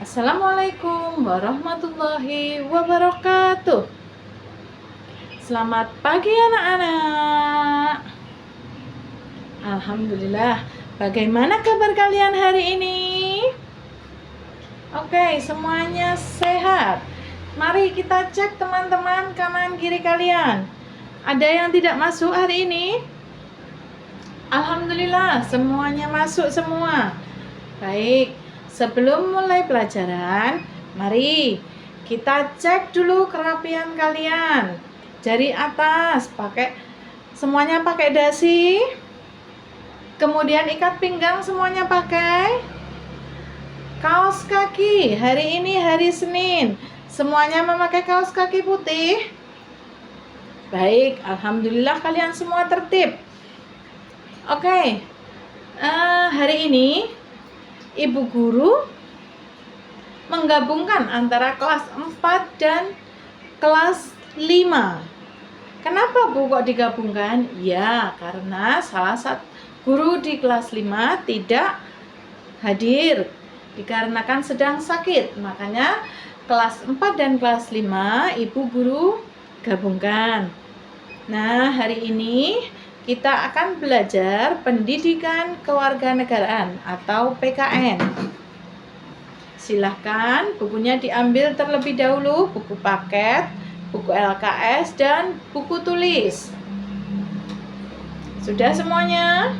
Assalamualaikum warahmatullahi wabarakatuh. Selamat pagi anak-anak. Alhamdulillah. Bagaimana kabar kalian hari ini? Oke, semuanya sehat. Mari kita cek teman-teman kanan kiri kalian. Ada yang tidak masuk hari ini? Alhamdulillah, semuanya masuk semua. Baik, sebelum mulai pelajaran, mari kita cek dulu kerapian kalian. Jari atas semuanya pakai dasi. Kemudian ikat pinggang semuanya pakai. Kaos kaki, hari ini hari Senin. Semuanya memakai kaos kaki putih. Baik, alhamdulillah kalian semua tertib. Oke, hari ini Ibu Guru menggabungkan antara kelas 4 dan kelas 5. Kenapa Bu kok digabungkan? Ya, karena salah satu guru di kelas 5 tidak hadir dikarenakan sedang sakit. Makanya kelas 4 dan kelas 5 Ibu Guru gabungkan. Nah, hari ini kita akan belajar pendidikan kewarganegaraan atau PKN. Silahkan bukunya diambil terlebih dahulu, buku paket, buku LKS, dan buku tulis. Sudah semuanya?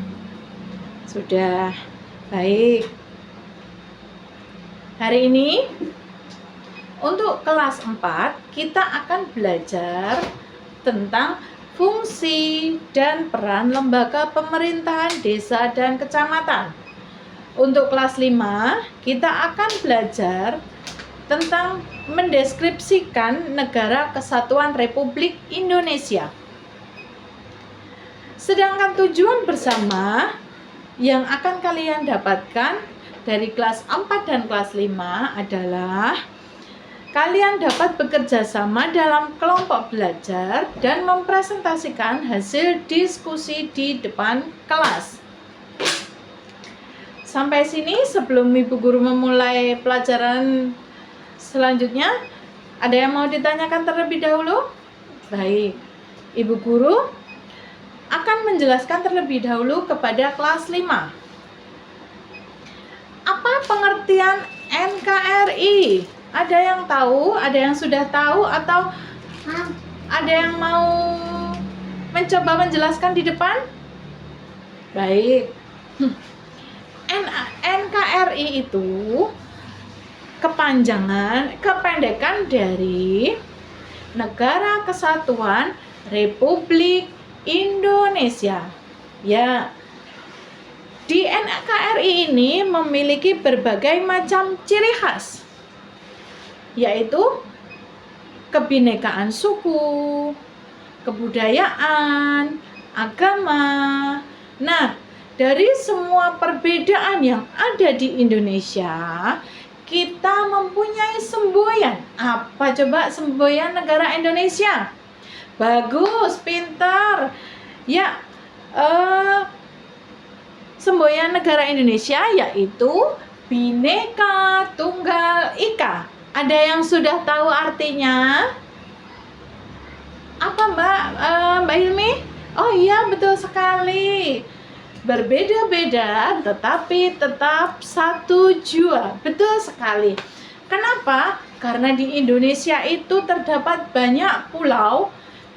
Sudah. Baik. Hari ini untuk kelas 4 kita akan belajar tentang fungsi dan peran lembaga pemerintahan desa dan kecamatan. Untuk kelas 5, kita akan belajar tentang mendeskripsikan Negara Kesatuan Republik Indonesia. Sedangkan tujuan bersama yang akan kalian dapatkan dari kelas 4 dan kelas 5 adalah kalian dapat bekerja sama dalam kelompok belajar dan mempresentasikan hasil diskusi di depan kelas. Sampai sini sebelum Ibu Guru memulai pelajaran selanjutnya, ada yang mau ditanyakan terlebih dahulu? Baik, Ibu Guru akan menjelaskan terlebih dahulu kepada kelas 5. Apa pengertian NKRI? Ada yang tahu, ada yang sudah tahu, atau ada yang mau mencoba menjelaskan di depan? Baik. NKRI itu kependekan dari Negara Kesatuan Republik Indonesia. Ya. Di NKRI ini memiliki berbagai macam ciri khas, yaitu kebinekaan suku, kebudayaan, agama. Nah, dari semua perbedaan yang ada di Indonesia, kita mempunyai semboyan. Apa coba semboyan negara Indonesia? Bagus, pintar. Ya, semboyan negara Indonesia yaitu Bhinneka Tunggal Ika. Ada yang sudah tahu artinya? Apa Mbak Hilmi? Oh iya, betul sekali. Berbeda-beda tetapi tetap satu jua. Betul sekali. Kenapa? Karena di Indonesia itu terdapat banyak pulau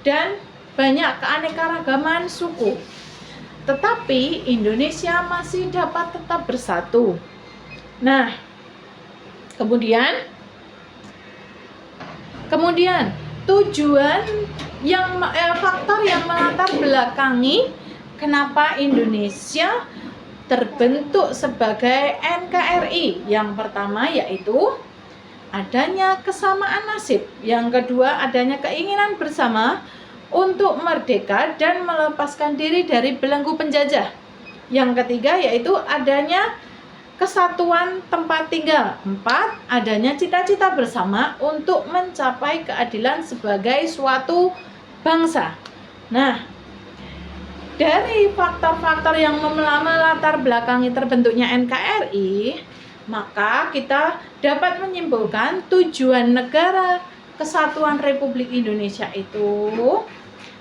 dan banyak keanekaragaman suku. Tetapi Indonesia masih dapat tetap bersatu. Nah, kemudian tujuan faktor yang melatar belakangi kenapa Indonesia terbentuk sebagai NKRI. Yang pertama yaitu adanya kesamaan nasib. Yang kedua adanya keinginan bersama untuk merdeka dan melepaskan diri dari belenggu penjajah. Yang ketiga yaitu adanya kesatuan tempat tinggal. 4, adanya cita-cita bersama untuk mencapai keadilan sebagai suatu bangsa. Nah, dari faktor-faktor yang melatar belakangi terbentuknya NKRI, Maka kita dapat menyimpulkan tujuan negara Kesatuan Republik Indonesia itu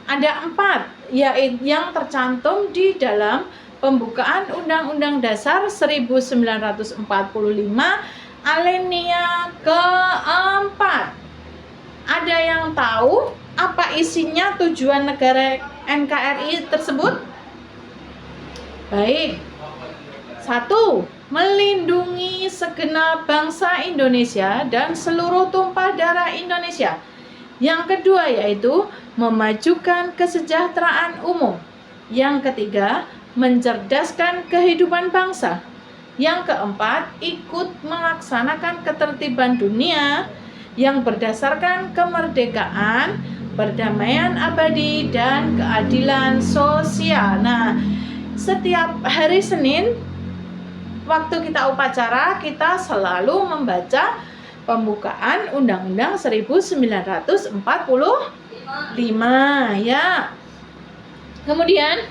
ada 4, yaitu yang tercantum di dalam pembukaan Undang-Undang Dasar 1945 alinea keempat. Ada yang tahu apa isinya tujuan negara NKRI tersebut? Baik. 1. Melindungi segenap bangsa Indonesia dan seluruh tumpah darah Indonesia. Yang kedua yaitu memajukan kesejahteraan umum. Yang ketiga, mencerdaskan kehidupan bangsa. Yang keempat, ikut melaksanakan ketertiban dunia yang berdasarkan kemerdekaan, perdamaian abadi, dan keadilan sosial. Nah, setiap hari Senin waktu kita upacara, kita selalu membaca pembukaan Undang-Undang 1945 ya. Kemudian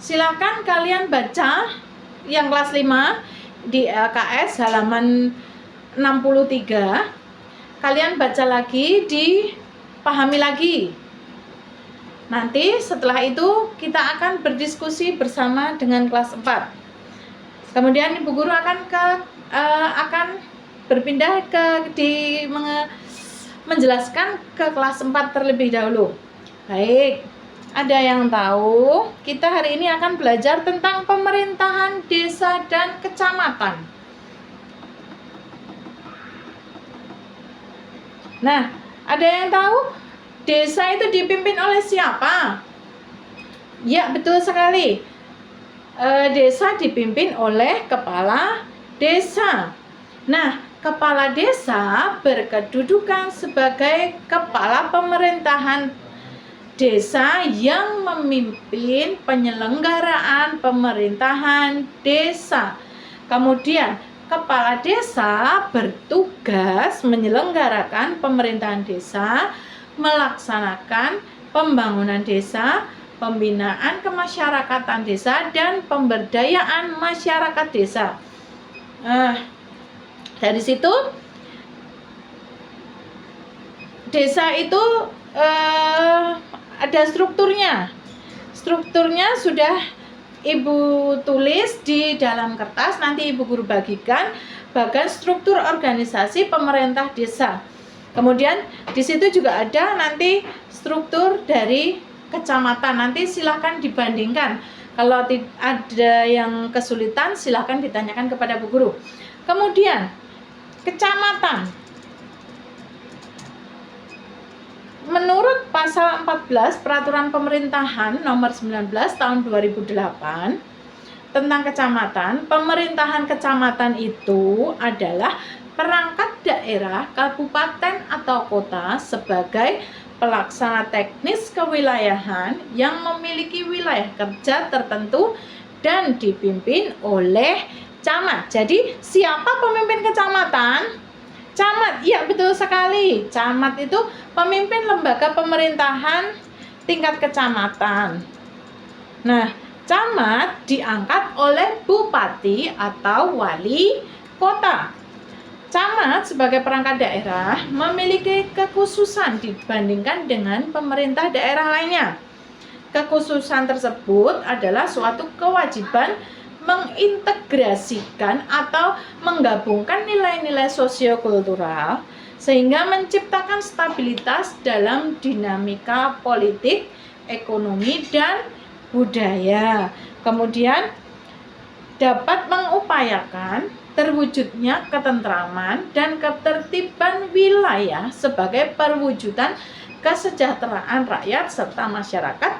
silakan kalian baca yang kelas 5 di LKS halaman 63. Kalian baca lagi, dipahami lagi. Nanti setelah itu kita akan berdiskusi bersama dengan kelas 4. Kemudian Ibu Guru akan berpindah menjelaskan ke kelas 4 terlebih dahulu. Baik, ada yang tahu kita hari ini akan belajar tentang pemerintahan desa dan kecamatan. Nah, ada yang tahu desa itu dipimpin oleh siapa? Ya, betul sekali. Desa dipimpin oleh kepala desa. Nah, kepala desa berkedudukan sebagai kepala pemerintahan desa yang memimpin penyelenggaraan pemerintahan desa. Kemudian, kepala desa bertugas menyelenggarakan pemerintahan desa, melaksanakan pembangunan desa, pembinaan kemasyarakatan desa, dan pemberdayaan masyarakat desa. Dari situ desa itu ada strukturnya. Strukturnya sudah Ibu tulis di dalam kertas, nanti Ibu Guru bagikan bagian struktur organisasi pemerintah desa. Kemudian di situ juga ada nanti struktur dari kecamatan. Nanti silahkan dibandingkan. Kalau ada yang kesulitan silahkan ditanyakan kepada Bu Guru. Kemudian kecamatan. Menurut pasal 14 Peraturan Pemerintahan nomor 19 tahun 2008 tentang kecamatan, pemerintahan kecamatan itu adalah perangkat daerah, kabupaten atau kota sebagai pelaksana teknis kewilayahan yang memiliki wilayah kerja tertentu dan dipimpin oleh camat. Jadi, siapa pemimpin kecamatan? Camat, iya betul sekali. Camat itu pemimpin lembaga pemerintahan tingkat kecamatan. Nah, camat diangkat oleh bupati atau wali kota. Camat sebagai perangkat daerah memiliki kekhususan dibandingkan dengan pemerintah daerah lainnya. Kekhususan tersebut adalah suatu kewajiban mengintegrasikan atau menggabungkan nilai-nilai sosiokultural sehingga menciptakan stabilitas dalam dinamika politik, ekonomi, dan budaya. Kemudian dapat mengupayakan terwujudnya ketentraman dan ketertiban wilayah sebagai perwujudan kesejahteraan rakyat serta masyarakat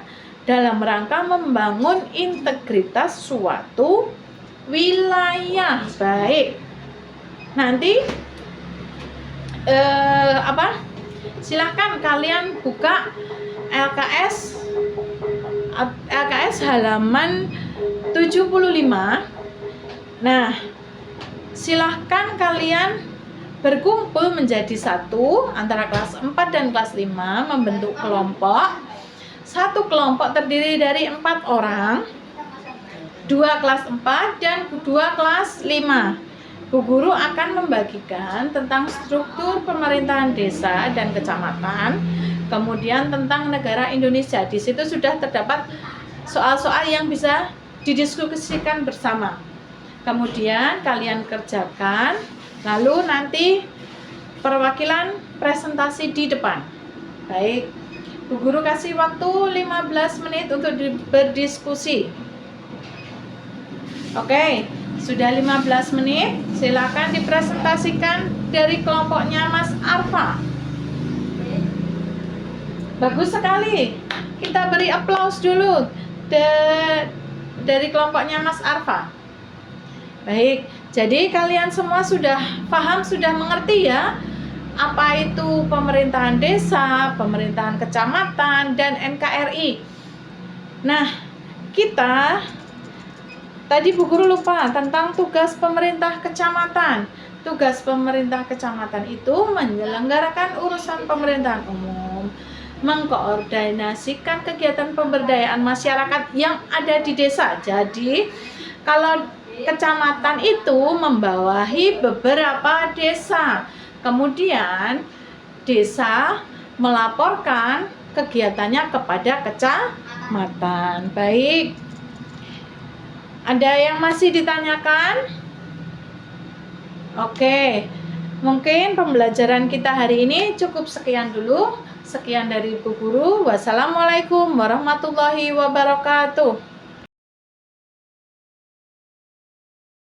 dalam rangka membangun integritas suatu wilayah. Baik. Nanti silakan kalian buka LKS halaman 75. Nah, silahkan kalian berkumpul menjadi satu antara kelas 4 dan kelas 5, membentuk kelompok. Satu kelompok terdiri dari 4 orang. 2 kelas 4 dan 2 kelas 5. Bu Guru akan membagikan tentang struktur pemerintahan desa dan kecamatan, kemudian tentang negara Indonesia. Di situ sudah terdapat soal-soal yang bisa didiskusikan bersama. Kemudian kalian kerjakan, lalu nanti perwakilan presentasi di depan. Baik, Bu Guru kasih waktu 15 menit untuk berdiskusi. Oke, sudah 15 menit, silakan dipresentasikan dari kelompoknya Mas Arfa. Bagus sekali, kita beri aplaus dulu dari kelompoknya Mas Arfa. Baik, jadi kalian semua sudah paham, sudah mengerti ya apa itu pemerintahan desa, pemerintahan kecamatan, dan NKRI. Nah, kita tadi Bu Guru lupa tentang tugas pemerintah kecamatan. Tugas pemerintah kecamatan itu menyelenggarakan urusan pemerintahan umum, mengkoordinasikan kegiatan pemberdayaan masyarakat yang ada di desa. Jadi, kalau kecamatan itu membawahi beberapa desa. Kemudian, desa melaporkan kegiatannya kepada kecamatan. Baik. Ada yang masih ditanyakan? Oke, mungkin pembelajaran kita hari ini cukup sekian dulu. Sekian dari Bu Guru. Wassalamualaikum warahmatullahi wabarakatuh.